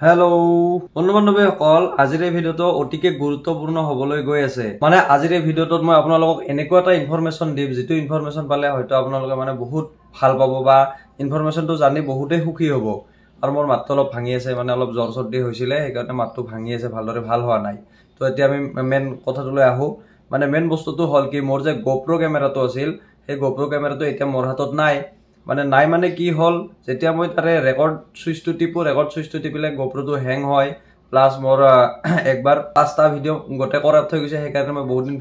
Hello' বন্ধু বান্ধৱীসকল, আজিৰ এই ভিডিঅ'টো অতিকে গুৰুত্বপূৰ্ণ হ'বলৈ গৈ আছে। মানে আজিৰ এই ভিডিঅ'টোত মই আপোনালোকক এনেকুৱা এটা ইনফৰমেশ্যন দিম, যিটো ইনফৰমেশ্যন পালে হয়তো আপোনালোকে মানে বহুত ভাল পাব বা ইনফৰমেশ্যনটো জানি বহুতেই সুখী হ'ব। আৰু মোৰ মাতটো অলপ ভাঙি আছে, মানে অলপ জ্বৰ চৰ্দি হৈছিলে, সেইকাৰণে মাতটো ভাঙি আছে, ভালদৰে ভাল হোৱা নাই। তো এতিয়া আমি মেইন কথাটোলৈ আহোঁ। মানে মেইন বস্তুটো হ'ল কি, মোৰ যে GoPro কেমেৰাটো আছিল, সেই GoPro কেমেৰাটো এতিয়া মোৰ হাতত নাই। মানে কি হ'ল, যেতিয়া মই তাৰে ৰেকৰ্ড চুইচটো টিপিলে GoProটো হেং হয়, প্লাছ মোৰ একবাৰ 5টা ভিডিঅ' গোটেই কৰাত থৈ গৈছে। সেইকাৰণে মই বহুত দিন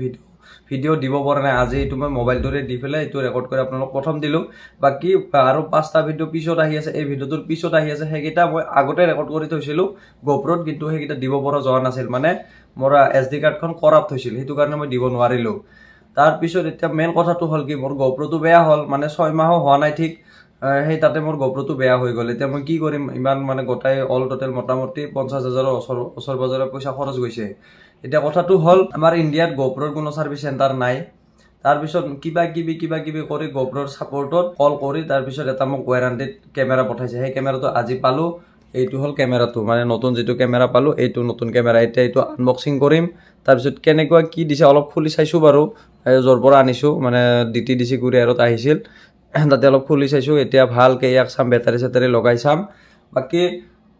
ভিডিঅ' দিব পৰা নাই। আজি এইটো মই মোবাইলটোৰে দি পেলাই এইটো ৰেকৰ্ড কৰি আপোনালোকক প্ৰথম দিলোঁ। বাকী আৰু 5টা ভিডিঅ' পিছত আহি আছে, এই ভিডিঅ'টোৰ পিছত আহি আছে। সেইকেইটা মই আগতে ৰেকৰ্ড কৰি থৈছিলোঁ GoProত, কিন্তু সেইকেইটা দিব পৰা যোৱা নাছিল। মানে মোৰ SD কাৰ্ডখন কৰাপ্ট হৈছিল, সেইটো কাৰণে মই দিব নোৱাৰিলোঁ। তাৰপিছত এতিয়া মেইন কথাটো হ'ল কি, মোৰ GoProটো বেয়া হ'ল, মানে 6 মাহো হোৱা নাই ঠিক। সেই তাতে মোৰ GoProটো বেয়া হৈ গ'ল। এতিয়া মই কি কৰিম, ইমান মানে গোটাই অল টোটেল মোটামুটি 50,000 ওচৰ পাজৰে পইচা খৰচ গৈছে। এতিয়া কথাটো হ'ল, আমাৰ ইণ্ডিয়াত GoProৰ কোনো ছাৰ্ভিচ চেণ্টাৰ নাই। তাৰপিছত কিবা কিবি কৰি GoProৰ ছাপৰ্টত কল কৰি তাৰপিছত এটা মোক ৱাৰেণ্টিত কেমেৰা পঠাইছে। সেই কেমেৰাটো আজি পালোঁ। এইটো হ'ল কেমেৰাটো, মানে নতুন যিটো কেমেৰা পালোঁ, এইটো নতুন কেমেৰা। এতিয়া এইটো আনবক্সিং কৰিম। তাৰপিছত কেনেকুৱা কি দিছে অলপ খুলি চাইছোঁ বাৰু, য'ৰ পৰা আনিছোঁ, মানে DTDC কুৰিয়াৰত আহিছিল, তাতে অলপ খুলি চাইছোঁ। এতিয়া ভালকৈ ইয়াক চাম, বেটাৰী চেটাৰী লগাই চাম। বাকী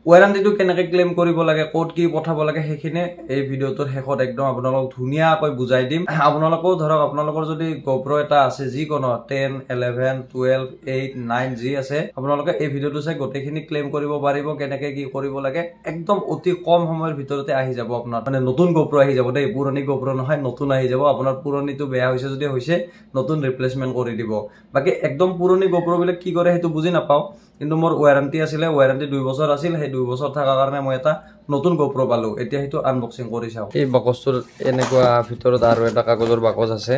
ৱাৰেণ্টিটো কেনেকৈ ক্লেইম কৰিব লাগে, ক'ত কি পঠাব লাগে, সেইখিনি এই ভিডিঅ'টোৰ শেষত একদম আপোনালোকক ধুনীয়াকৈ বুজাই দিম। আপোনালোকেও ধৰক, আপোনালোকৰ যদি GoPro এটা আছে, যিকোনো 10, 11, 12, 8, 9 যি আছে, আপোনালোকে এই ভিডিঅ'টো চাই গোটেইখিনি ক্লেইম কৰিব পাৰিব। কেনেকৈ কি কৰিব লাগে একদম অতি কম সময়ৰ ভিতৰতে আহি যাব আপোনাৰ, মানে নতুন GoPro আহি যাব দেই, পুৰণি GoPro নহয়, নতুন আহি যাব। আপোনাৰ পুৰণিটো বেয়া হৈছে যদি হৈছে, নতুন ৰিপ্লেচমেণ্ট কৰি দিব। বাকী একদম পুৰণি GoPro বিলাক কি কৰে সেইটো বুজি নাপাওঁ, কিন্তু মোৰ ৱাৰেণ্টি আছিলে, ৱাৰেণ্টি 2 বছৰ আছিল। সেই 2 বছৰ থকাৰ কাৰণে মই এটা নতুন GoPro পালোঁ। এতিয়া সেইটো আনবক্সিং কৰি চাওঁ। এই বাকচটোৰ এনেকুৱা ভিতৰত আৰু এটা কাগজৰ বাকচ আছে,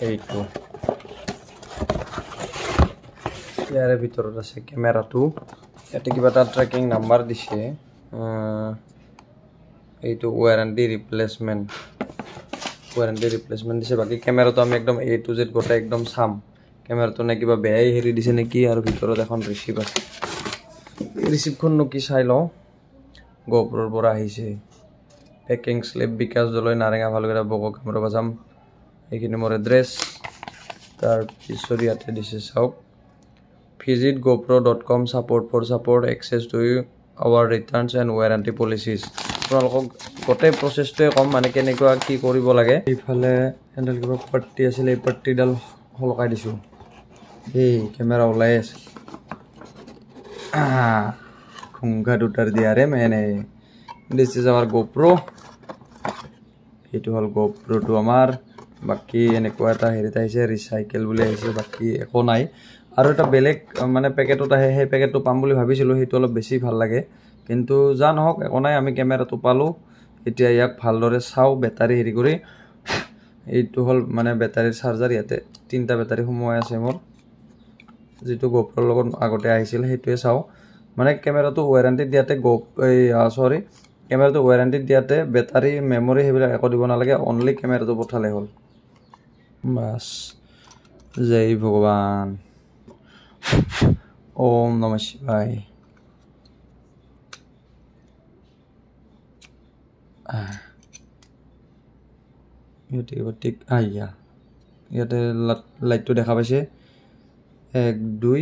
এইটো ইয়াৰে ভিতৰত আছে কেমেৰাটো। ইয়াতে কিবা এটা ট্ৰেকিং নাম্বাৰ দিছে, এইটো ৱাৰেণ্টি ৰিপ্লেচমেণ্ট দিছে। বাকী কেমেৰাটো আমি একদম A to Z গোটেই একদম চাম। কেমেৰাটো নে কিবা বেয়াই হেৰি দিছে নেকি, আৰু ভিতৰত এখন ৰিচিপ্ট আছে। এই ৰিচিপ্টখননো কি চাই লওঁ। GoProৰ পৰা আহিছে, পেকিং শ্লিপ, বিকাশ জলৈ, নাৰেঙা ভালকেইটা বগো কেমেৰা বাজাম। এইখিনি মোৰ এড্ৰেছ। তাৰপিছত ইয়াতে দিছে চাওক, visit gopro.com support access to our returns and warranty policies। আপোনালোকক গোটেই প্ৰচেছটোৱে ক'ম, মানে কেনেকুৱা কি কৰিব লাগে। এইফালে এডাল কিবা পাট্টি আছিলে, এই পাট্টিডাল সলকাই দিছোঁ। এই কেমেৰা ওলাই আছে, খুংঘা দুটাৰ দিয়াৰে মেনে। This is our GoPro। এইটো হ'ল GoProটো আমাৰ। বাকী এনেকুৱা এটা হেৰিত আহিছে, ৰিচাইকেল বুলি আহিছে, বাকী একো নাই। আৰু এটা বেলেগ মানে পেকেটত আহে, সেই পেকেটটো পাম বুলি ভাবিছিলোঁ, সেইটো অলপ বেছি ভাল লাগে। কিন্তু যা নহওক, একো নাই, আমি কেমেৰাটো পালোঁ। এতিয়া ইয়াক ভালদৰে চাওঁ, বেটাৰী হেৰি কৰি। এইটো হ'ল মানে বেটাৰীৰ চাৰ্জাৰ। ইয়াতে 3টা বেটাৰী সোমোৱাই আছে মোৰ, যিটো GoProৰ লগত আগতে আহিছিল সেইটোৱে চাওঁ। মানে কেমেৰাটো ৱাৰেণ্টিত দিয়াতে কেমেৰাটো ৱাৰেণ্টিত দিয়াতে বেটাৰী, মেমৰি সেইবিলাক একো দিব নালাগে, অনলি কেমেৰাটো পঠালে হ'ল। বাছ, জয় ভগৱান, ওম নমঃ শিৱায়। ইয়াতে কিবা টিক ইয়াতে লাইটটো দেখা পাইছে, 1 2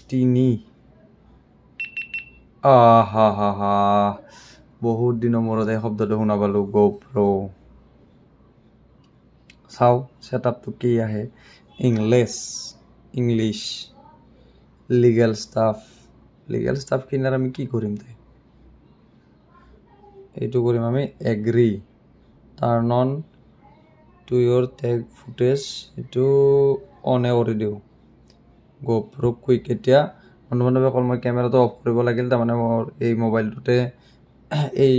3। হা বহুত দিনৰ মূৰত এই শব্দটো শুনা পালোঁ, GoPro। চাওঁ ছেটআপটো কি আহে। ইংলিছ লিগেল ষ্টাফ কিনাৰ আমি কি কৰিম তাই, এইটো কৰিম আমি এগ্ৰি, turn on to your tag footage, এইটো অনে কৰি দিওঁ। GoPro quick. এতিয়া বন্ধু অকল মই কেমেৰাটো অফ কৰিব লাগিল, তাৰমানে মোৰ এই মোবাইলটোতে এই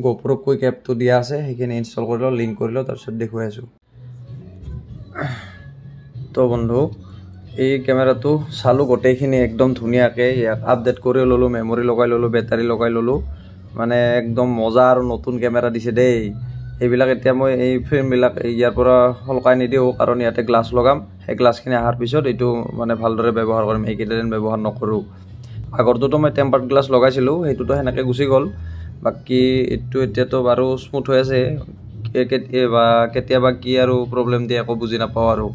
GoPro কুইক এপটো দিয়া আছে, সেইখিনি ইনষ্টল কৰি লওঁ, লিংক কৰি লওঁ, তাৰপিছত দেখুৱাই আছোঁ। তো বন্ধু, এই কেমেৰাটো চালোঁ গোটেইখিনি একদম ধুনীয়াকৈ। ইয়াক আপডেট কৰি ল'লোঁ, মেমৰি লগাই ল'লোঁ, বেটাৰী লগাই ল'লোঁ, মানে একদম মজা আৰু নতুন কেমেৰা দিছে দেই। এইবিলাক এতিয়া মই এই ফ্ৰেমবিলাক ইয়াৰ পৰা সলকাই নিদিওঁ, কাৰণ ইয়াতে গ্লাছ লগাম। সেই গ্লাছখিনি অহাৰ পিছত এইটো মানে ভালদৰে ব্যৱহাৰ কৰিম, এইকেইটা দিন ব্যৱহাৰ নকৰোঁ। আগৰটোতো মই টেম্পাৰ্ড গ্লাছ লগাইছিলোঁ, সেইটোতো সেনেকৈ গুচি গ'ল। বাকী এইটো এতিয়াতো বাৰু স্মুথ হৈ আছে, কেতিয়াবা কি আৰু প্ৰব্লেম দিয়ে একো বুজি নাপাওঁ আৰু।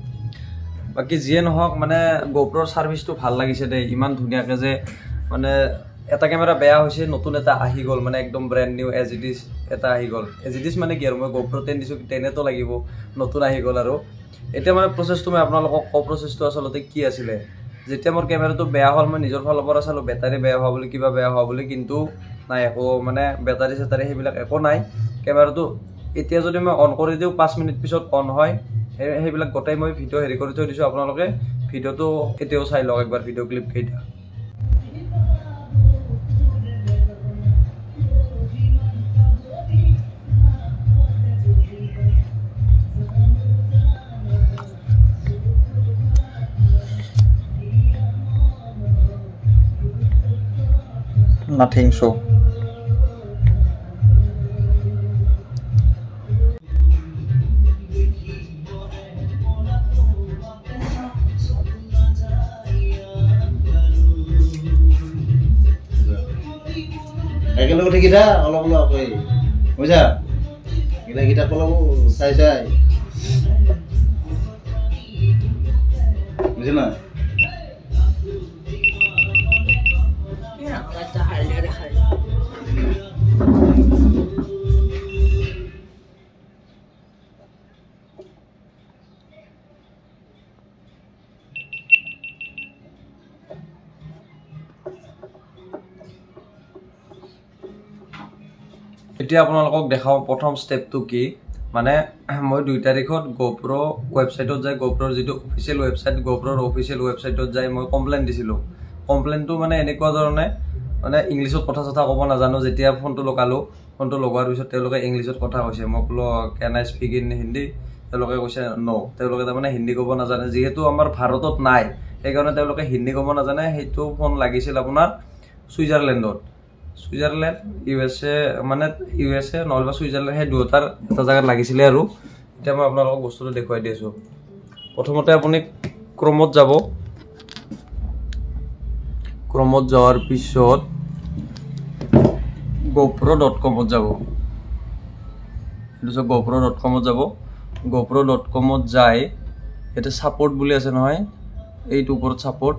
বাকী যিয়ে নহওক মানে GoProৰ ছাৰ্ভিচটো ভাল লাগিছে দেই, ইমান ধুনীয়াকৈ যে মানে এটা কেমেৰা বেয়া হৈছে, নতুন এটা আহি গ'ল, মানে একদম brand new as it is এটা আহি গ'ল। এজ ইট ইজ মানে কি আৰু মই GoPro 10 দিছোঁ, 10তো লাগিব, নতুন আহি গ'ল। আৰু এতিয়া মানে প্ৰচেছটো মই আপোনালোকক কওঁ, প্ৰচেছটো আচলতে কি আছিলে। যেতিয়া মোৰ কেমেৰাটো বেয়া হ'ল, মই নিজৰ ফালৰ পৰা চালোঁ বেটাৰী বেয়া হোৱা বুলি, কিবা বেয়া হোৱা বুলি, কিন্তু নাই, একো মানে বেটাৰী চেটাৰী সেইবিলাক একো নাই। কেমেৰাটো এতিয়া যদি মই অন কৰি দিওঁ 5 মিনিট পিছত অন হয়। সেইবিলাক গোটেই মই ভিডিঅ' হেৰি কৰি থৈ দিছোঁ, আপোনালোকে ভিডিঅ'টো এতিয়াও চাই লওক একবাৰ, ভিডিঅ' ক্লিপ কেইটা। Nothing so. একেলগে থাকিটা অলপ অলপ বুঝা গিটা কলম চাই চাই বুঝে না এতিয়া আপোনালোকক দেখাওঁ প্ৰথম ষ্টেপটো কি। মানে মই 2 তাৰিখত GoPro ৱেবছাইটত যাই, GoProৰ যিটো অফিচিয়েল ৱেবছাইট, GoProৰ অফিচিয়েল ৱেবছাইটত যাই মই কমপ্লেইন দিছিলোঁ। কমপ্লেইনটো মানে এনেকুৱা ধৰণে, মানে ইংলিছত কথা চথা ক'ব নাজানো। যেতিয়া ফোনটো লগালোঁ, ফোনটো লগোৱাৰ পিছত তেওঁলোকে ইংলিছত কথা কৈছে। মই ক'লোঁ কেন আই স্পীক ইন হিন্দী, তেওঁলোকে কৈছে ন'। তেওঁলোকে তাৰমানে হিন্দী ক'ব নাজানে, যিহেতু আমাৰ ভাৰতত নাই, সেইকাৰণে তেওঁলোকে হিন্দী ক'ব নাজানে। সেইটো ফোন লাগিছিল আপোনাৰ ছুইজাৰলেণ্ডত, ছুইজাৰলেণ্ড USA, মানে USA নহ'লে বা ছুইজাৰলেণ্ড, সেই দুয়োটাৰ এটা জেগাত লাগিছিলে। আৰু এতিয়া মই আপোনালোকক বস্তুটো দেখুৱাই দি আছোঁ। প্ৰথমতে আপুনি ক্ৰমত যাব, ক্ৰমত যোৱাৰ পিছত GoPro.comত যাব। এইটো GoPro.comত যাব। GoPro.comত যাই ইয়াতে ছাপোৰ্ট বুলি আছে নহয়, এইটো ওপৰত ছাপোৰ্ট,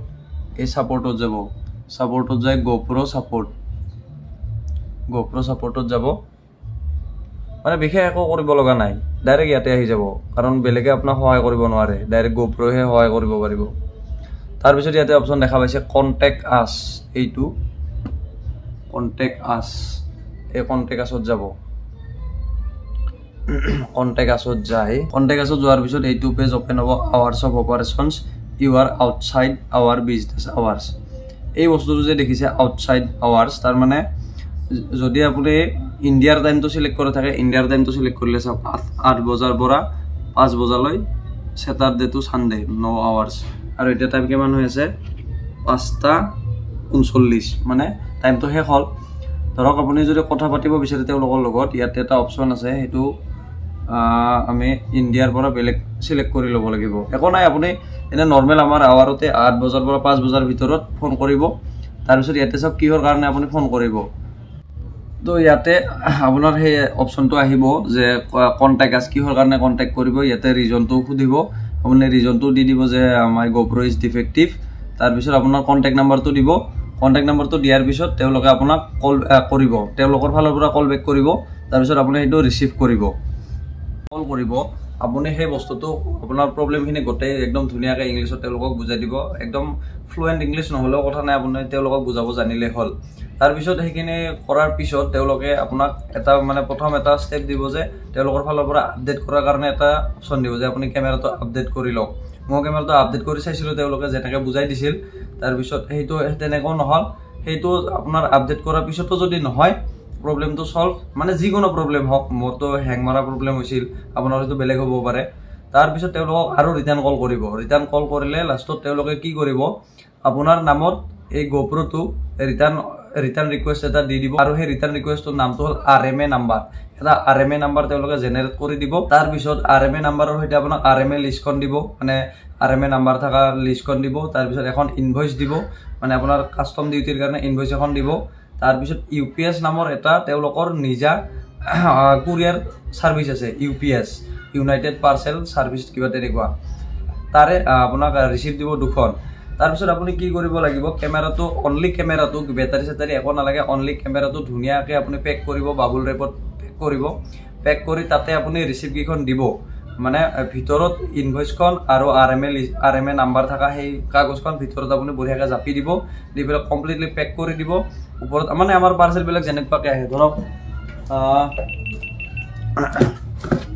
এই ছাপোৰ্টত যাব। ছাপোৰ্টত যায় GoPro ছাপোৰ্ট, GoPro ছাপোৰ্টত যাব। মানে বিশেষ একো কৰিব লগা নাই, ডাইৰেক্ট ইয়াতে আহি যাব, কাৰণ বেলেগে আপোনাক সহায় কৰিব নোৱাৰে, ডাইৰেক্ট GoProহে সহায় কৰিব পাৰিব। তাৰপিছত ইয়াতে অপশ্যন দেখা পাইছে কণ্টেক্ট আছ, এইটো কণ্টেক্ট আছ, এই কণ্টেক্ট আছত যাব। কণ্টেক্ট আছত যায়, কণ্টেক্ট আছত যোৱাৰ পিছত এইটো পেজ অপেন হ'ব। Hours of operations, you are outside our business hours. এই বস্তুটো যে দেখিছে আউটছাইড আৱাৰ্ছ, তাৰমানে যদি আপুনি ইণ্ডিয়াৰ টাইমটো চিলেক্ট কৰি থাকে, ইণ্ডিয়াৰ টাইমটো চিলেক্ট কৰিলে চাওক 8 বজাৰ পৰা 5 বজালৈ, ছেটাৰডে টু ছানডে 9 আৱাৰ্ছ। আৰু এতিয়া টাইম কিমান হৈ আছে 5:39, মানে টাইমটো শেষ হ'ল। ধৰক আপুনি যদি কথা পাতিব বিচাৰে তেওঁলোকৰ লগত, ইয়াতে এটা অপশ্যন আছে, সেইটো আমি ইণ্ডিয়াৰ পৰা বেলেগ চিলেক্ট কৰি ল'ব লাগিব। একো নাই, আপুনি এনে নৰ্মেল আমাৰ আৱাৰতে 8 বজাৰ পৰা 5 বজাৰ ভিতৰত ফোন কৰিব। তাৰপিছত ইয়াতে চাওক কিহৰ কাৰণে আপুনি ফোন কৰিব। তো ইয়াতে আপোনাৰ সেই অপশ্যনটো আহিব যে কণ্টেক্ট আছ, কিহৰ কাৰণে কণ্টেক্ট কৰিব। ইয়াতে ৰিজনটো সুধিব, আপুনি ৰিজনটো দি দিব যে মাই GoPro ইজ ডিফেক্টিভ। তাৰপিছত আপোনাৰ কণ্টেক্ট নাম্বাৰটো দিব। কণ্টেক্ট নাম্বাৰটো দিয়াৰ পিছত তেওঁলোকে আপোনাক কল কৰিব, তেওঁলোকৰ ফালৰ পৰা কল বেক কৰিব। তাৰপিছত আপুনি সেইটো ৰিচিভ কৰিব, কল কৰিব। আপুনি সেই বস্তুটো আপোনাৰ প্ৰব্লেমখিনি গোটেই একদম ধুনীয়াকৈ ইংলিছত তেওঁলোকক বুজাই দিব। একদম ফ্লুৱেণ্ট ইংলিছ নহ'লেও কথা নাই, আপুনি তেওঁলোকক বুজাব জানিলে হ'ল। তাৰপিছত সেইখিনি কৰাৰ পিছত তেওঁলোকে আপোনাক এটা মানে প্ৰথম এটা ষ্টেপ দিব যে তেওঁলোকৰ ফালৰ পৰা আপডেট কৰাৰ কাৰণে এটা অপশ্যন দিব যে আপুনি কেমেৰাটো আপডেট কৰি লওক। মই কেমেৰাটো আপডেট কৰি চাইছিলোঁ, তেওঁলোকে যেনেকৈ বুজাই দিছিল। তাৰপিছত সেইটো তেনেকুৱাও নহ'ল। সেইটো আপোনাৰ আপডেট কৰাৰ পিছতো যদি নহয়, প্ৰব্লেমটো সলভ, মানে যিকোনো প্ৰব্লেম হওক, মোৰতো হেং মাৰা প্ৰব্লেম হৈছিল, আপোনাৰ হয়তো বেলেগ হ'ব পাৰে। তাৰপিছত তেওঁলোকক আৰু ৰিটাৰ্ণ কল কৰিব। ৰিটাৰ্ণ কল কৰিলে লাষ্টত তেওঁলোকে কি কৰিব, আপোনাৰ নামত এই GoProটো ৰিটাৰ্ণ ৰিটাৰ্ণ ৰিকুৱেষ্ট এটা দি দিব আৰু সেই ৰিটাৰ্ণ ৰিকুৱেষ্টৰ নামটো হ'ল RMA নাম্বাৰ এটা RMA নাম্বাৰ তেওঁলোকে জেনেৰেট কৰি দিব তাৰ পিছত RMA নাম্বাৰৰ সৈতে আপোনাক RMA লিষ্টখন দিব মানে RMA নাম্বাৰ থকা লিষ্টখন দিব তাৰ পিছত এখন ইনভয়েস দিব মানে আপোনাৰ কাস্টম ডিউটিৰ কাৰণে ইনভয়েস এখন দিব তাৰ পিছত UPS নামৰ এটা তেওঁলোকৰ নিজা কুৰিয়াৰ সাৰ্ভিস আছে UPS ইউনাইটেড পাৰ্সেল সাৰ্ভিস কিবা তেনেকুৱা তাৰে আপোনাক ৰিসিভ দিব দুখন তাৰ পিছত আপুনি কি কৰিব লাগিব ক্যামেৰাটো অনলি ক্যামেৰাটো বেটাৰি সেটাৰি একো নালাগে অনলি ক্যামেৰাটো ধুনিয়াকৈ আপুনি পেক কৰিব বাবুল ৰেপত পেক কৰি তাতে আপুনি ৰিসিভ কিখন দিব মানে ভিতৰত ইনভয়েসখন আৰু RMA নাম্বাৰ থকা সেই কাগজখন ভিতৰত আপুনি বঢ়িয়াকৈ জাপি দিব দি পেলাই কমপ্লিটলি পেক কৰি দিব ওপৰত মানে আমাৰ পাৰ্সেল বিলাক যেনেকুৱাকৈ আহে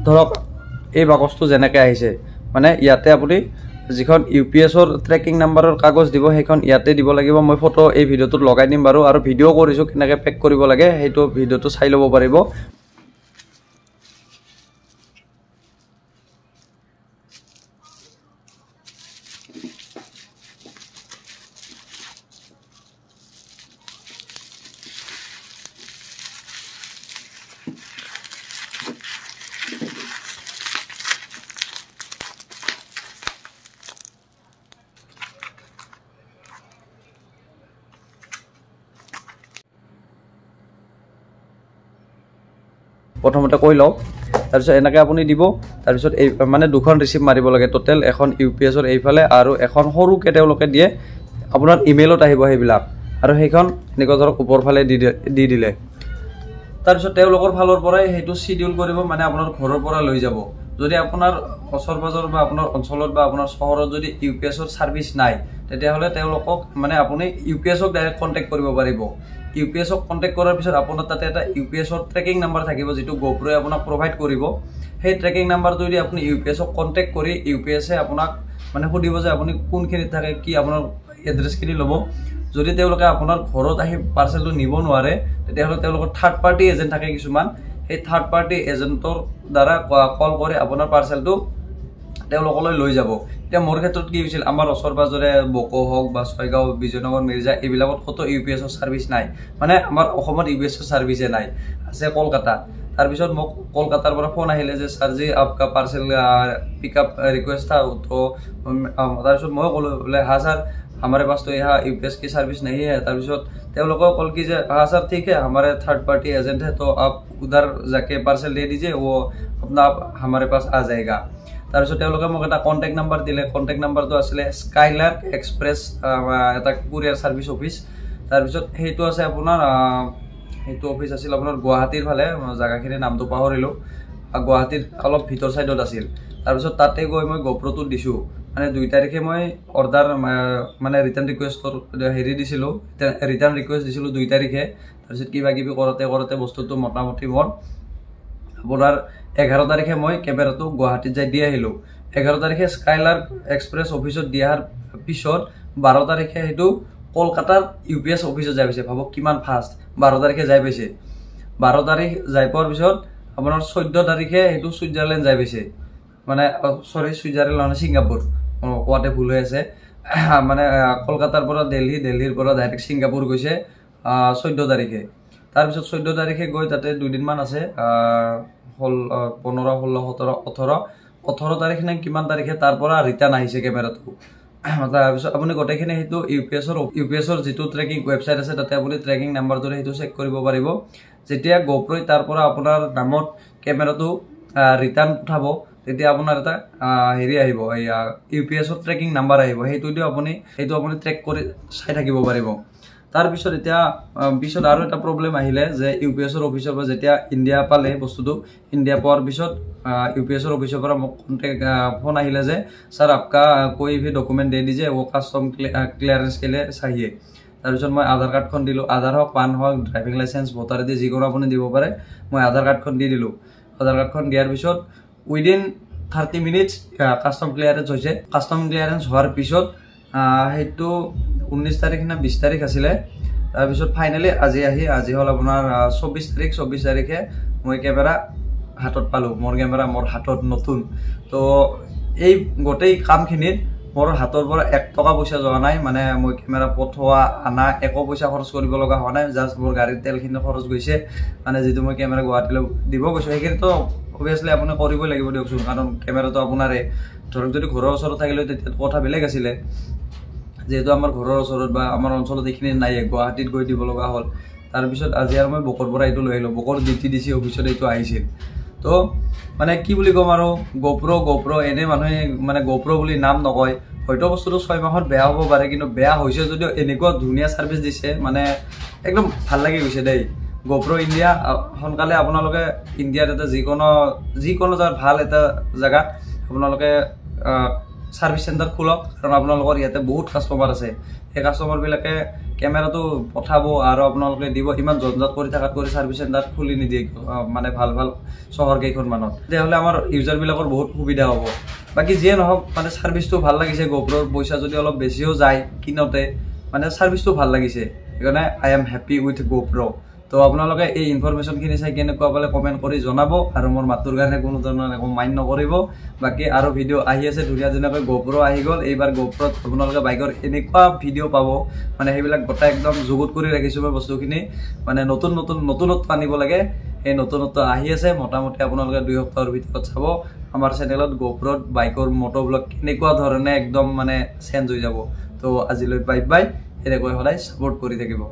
ধৰক এই বাকচটো যেনেকৈ আহিছে মানে ইয়াতে আপুনি যিখন UPSৰ ট্ৰেকিং নাম্বাৰৰ কাগজ দিব সেইখন ইয়াতে দিব লাগিব মই ফটো এই ভিডিওটোত লগাই দিম বাৰু আৰু ভিডিও কৰিছো কেনেকৈ পেক কৰিব লাগে সেইটো ভিডিওটো চাই ল'ব পাৰিব প্ৰথমতে কৈ লও তাৰ পিছত এনেকৈ আপুনি দিব তাৰ পিছত এই মানে দুখন ৰিসিভ মাৰিব লাগে টোটাল এখন UPSৰ এইফালে আৰু এখন সৰুকে তেওঁলোকে দিয়ে আপোনাৰ ইমেইলত আহিব সেইবিলাক আৰু সেইখন এনেকৈ ধৰক ওপৰ ফালে দি দিলে তাৰ পিছত তেওঁলোকৰ ফালৰ পৰাই হেতু শিডিউল কৰিব মানে আপোনাৰ ঘৰৰ পৰা লৈ যাব যদি আপোনাৰ ওচৰ পাজৰ বা আপোনাৰ অঞ্চলত বা আপোনাৰ চহৰত যদি UPSৰ সাৰ্ভিস নাই তেতিয়া হলে তেওঁলোকক মানে আপুনি UPSক ডাইৰেক্ট কন্টাক্ট কৰিব পাৰিব UPSক কন্টাক্ট কৰাৰ পিছত আপোনাৰ তাতে এটা UPSৰ ট্ৰেকিং নাম্বাৰ থাকিব যেটো GoPro আপোনাক প্ৰভাইড কৰিব সেই ট্ৰেকিং নাম্বাৰটো যদি আপুনি UPSক কন্টাক্ট কৰি UPSে আপোনাক মানে সুধিব যে আপুনি কোনখিনিত থাকে কি আপোনাৰ এড্ৰেছখিনি ল'ব যদি তেওঁলোকে আপোনাৰ ঘৰত আহি পাৰ্সেলটো নিব নোৱাৰে তেতিয়া হলে তেওঁলোকৰ থাৰ্ড পাৰ্টি এজেন্ট থাকে কিছুমান এই থাৰ্ড পাৰ্টি এজেন্টৰ দ্বাৰা কল কৰি আপোনাৰ পাৰ্সেলটো তেওঁলোকলৈ লৈ যাব এতিয়া মোৰ ক্ষেত্ৰত কি হৈছিল আমাৰ ওচৰ পাজৰে বকো হক বা ছয়গাঁও বিজয়নগৰ মিৰ্জা এইবিলাকত কত UPSৰ সাৰ্ভিস নাই মানে আমাৰ অসমত UPSৰ সাৰ্ভিসে নাই আছে কলকাতা তাৰ পিছত মোক কলকাতাৰ পৰা ফোন আহিলে যে স্যাৰ जी आपका पार्सल पिकअप रिक्वेस्ट था तो তাৰ পিছত মই ক'লো বোলে हां सर हमारे पास तो यहाँ UPS की सर्विस नहीं है তাৰ পিছত তেওঁলোকে কল की जे हां सर ठीक है हमारे थर्ड पार्टी एजेंट है तो आप उधर जाके पार्सल दे दीजिए वो अपना हमारे पास आ जाएगा তাৰ পিছত তেওঁলোকে মোক এটা কন্টাক্ট নাম্বাৰ দিলে কন্টাক্ট নাম্বাৰটো আছিল স্কাইলাৰ্ক এক্সপ্ৰেছ এটা কুৰিয়াৰ সাৰ্ভিস অফিস তাৰ পিছত হেতু আছে আপোনাৰ হেতু অফিস আছিল আপোনাৰ গুৱাহাটীৰ ফালে জায়গাখিনি নামটো পাহৰিলো গুৱাহাটীৰ অলপ ভিতৰ সাইডত আছিল তাৰ পিছত তাতে গৈ মই GoProটো দিছো মানে 2 তাৰিখে মই অৰ্ডাৰ মানে ৰিটাৰ্ণ ৰিকুৱেষ্টৰ হেৰি দিছিলো ৰিটাৰ্ণ ৰিকুৱেষ্ট দিছিলো 2 তাৰিখে তাৰ পিছত কিবা কিবি কৰতে বস্তুটো মোটামুটি মোৰ আপোনাৰ 11 তাৰিখে মই ক্যামেৰাটো গুৱাহাটীত যাই দি আহিলো 11 তাৰিখে স্কাইলাৰ্ক এক্সপ্ৰেছ অফিসত দিয়াৰ পিছত 12 তাৰিখে হেতু কলকাতাৰ UPS অফিসত যাই পাইছে ভাবক কিমান ফাস্ট 12 তাৰিখে যাই পাইছে 12 তাৰিখ যাই পোৱাৰ পিছত আপোনাৰ 14 তাৰিখে হেতু সুইজাৰল্যান্ড যাই পাইছে মানে সৰি সুইজাৰল্যান্ড সিঙ্গাপুৰ কোৱাতে ভুল হৈ আছে মানে কলকাতাৰ পৰা দিল্লীৰ পৰা ডাইৰেক্ট সিঙ্গাপুৰ গৈছে 14 তাৰিখে তাৰ পিছত 14 তাৰিখে গৈ তাতে 2 দিন মান আছে হল 15 16 17 18 তাৰিখ নে কিমান তাৰিখে তাৰ পৰা ৰিটাৰ্ণ আহিছে ক্যামেৰাটো তাৰ পিছত আপুনি গোটেইখিনি হেতু UPSৰ যেটো ট্ৰেকিং ওয়েবসাইট আছে তাতে আপুনি ট্ৰেকিং নাম্বাৰটো হেতু চেক কৰিব পাৰিব যেতিয়া GoPro তাৰ পৰা আপোনাৰ নামত ক্যামেৰাটো ৰিটাৰ্ণ উঠাব তেতিয়া আপোনাৰ এটা হেৰি আহিব এই UPSৰ ট্ৰেকিং নাম্বাৰ আহিব হেতু আপুনি ট্ৰেক কৰি চাই থাকিব পাৰিব তাৰ পিছত এতিয়া পিছত আৰু এটা প্ৰবলেম আহিলে যে UPSৰ অফিচৰ পৰা যেতিয়া ইন্ডিয়া পালে বস্তুটো ইন্ডিয়া পোৱাৰ পিছত UPSৰ অফিচৰ পৰা মোক কন্টাক্ট फोन আহিলে যে सर आपका कोई भी डॉक्यूमेंट दे दीजिए वो कस्टम क्लियरेंस के लिए चाहिए তাৰ পিছত মই আধাৰ কাৰ্ডখন দিলো আধাৰ হক পান হক ড্ৰাইভিং লাইসেন্স ভোটাৰ আইডি যিকোনো আপুনি দিব পাৰে মই আধাৰ কাৰ্ডখন দি দিলো আধাৰ কাৰ্ডখন দিয়াৰ পিছত উইদিন 30 মিনিটস কাস্টম ক্লিয়াৰেন্স হৈছে কাস্টম ক্লিয়াৰেন্স হোৱাৰ পিছত হেতু 19 তাৰিখ না 20 তাৰিখ আছিল তাৰ পিছত ফাইনালি আজি হল আপোনাৰ 24 তাৰিখে মই ক্যামেৰা হাতত পালো মোৰ ক্যামেৰা মোৰ হাতত নতুন তো এই গোটেই কামখিনিত মোৰ হাতৰ পৰা 1 টকা পইচা যোৱা নাই মানে মই কেমেৰা পঠোৱা আনা একো পইচা খৰচ কৰিব লগা হোৱা নাই জাস্ট মোৰ গাড়ীৰ তেলখিনি খৰচ গৈছে মানে যেটো মই কেমেৰা গুৱাহাটীলৈ দিব গৈছো সেইখিনিতো অবভিয়াছলি আপুনি কৰিবই লাগিব দিয়কচোন কাৰণ কেমেৰাটো আপোনাৰে ধৰক যদি ঘৰৰ ওচৰত থাকিলে তেতিয়া কথা বেলেগ আছিলে যেহেতু আমাৰ ঘৰৰ ওচৰত বা আমাৰ অঞ্চলত এইখিনি নাই গুৱাহাটীত গৈ দিব লগা হ'ল তাৰ পিছত আজি আৰু মই বকৰ পৰা এইটো লৈ আহিলো বকৰ ডিটিডিসি অফিচত এইটো আহিছিল তো মানে কি বুলি কম আৰু গোপ্ৰ এনে মানুহে মানে গোপ্ৰ বুলি নাম নকয় হয়তো বস্তুটো 6 মাহত বেয়া হ'ব পাৰে কিন্তু বেয়া হৈছে যদিও এনেকুৱা ধুনীয়া সাৰ্ভিস দিছে মানে একদম ভাল লাগি গৈছে দেই গোপ্ৰ ইণ্ডিয়া সোনকালে আপোনালোকে ইণ্ডিয়াত এটা যিকোনো জায়গা ভাল এটা জায়গা আপোনালোকে সার্ভিস সেন্টার খুলক কারণ আপোনালোকৰ ইয়াতে বহুত কাস্টমাৰ আছে এই কাস্টমাৰ বিলাকে ক্যামেৰাটো পঠাব আৰু আপোনালোকে দিব ইমান জঞ্জাট কৰি থাকাত কৰি সাৰ্ভিস সেন্টাৰ খুলি নিদিয়ে মানে ভাল চহৰ কেইখন মানত তেতিয়াহ'লে আমাৰ ইউজাৰ বিলাকৰ বহুত সুবিধা হ'ব বাকি যিয়ে নহওক মানে সাৰ্ভিসটো ভাল লাগিছে গোপ্ৰৰ পইচা যদি অলপ বেছিও যায় কিনতে মানে সাৰ্ভিসটো ভাল লাগিছে সেইকাৰণে আই এম হ্যাপি উইথ গোপ্ৰ তো আপোনালোকে এই ইনফৰমেশনখিনি চাই কেনেকুৱা পালে কমেন্ট কৰি জনাব আৰু মোৰ মাতুৰ কাৰণে কোনো ধৰণৰ একো মাইন্ড নকৰিব বাকি আৰু ভিডিও আহি আছে ধুনীয়া গোপ্ৰ আহি গ'ল এইবাৰ গোপ্ৰত আপোনালোকে বাইকৰ এনেকুৱা ভিডিও পাব মানে সেইবিলাক গোটা একদম জুগুত কৰি ৰাখিছো মই বস্তুখিনি মানে নতুনত্ব আনিব লাগে এই নতুনত্ব আহি আছে মোটামুটি আপোনালোকে 2 সপ্তাহৰ ভিতৰত চাব আমাৰ চেনেলত গোপ্ৰত বাইকৰ মোটো ব্লগ কেনেকুৱা ধৰণে একদম মানে চেঞ্জ হৈ যাব তো আজিলৈ বাই বাই এনেকৈ সদায় সাপোৰ্ট কৰি থাকিব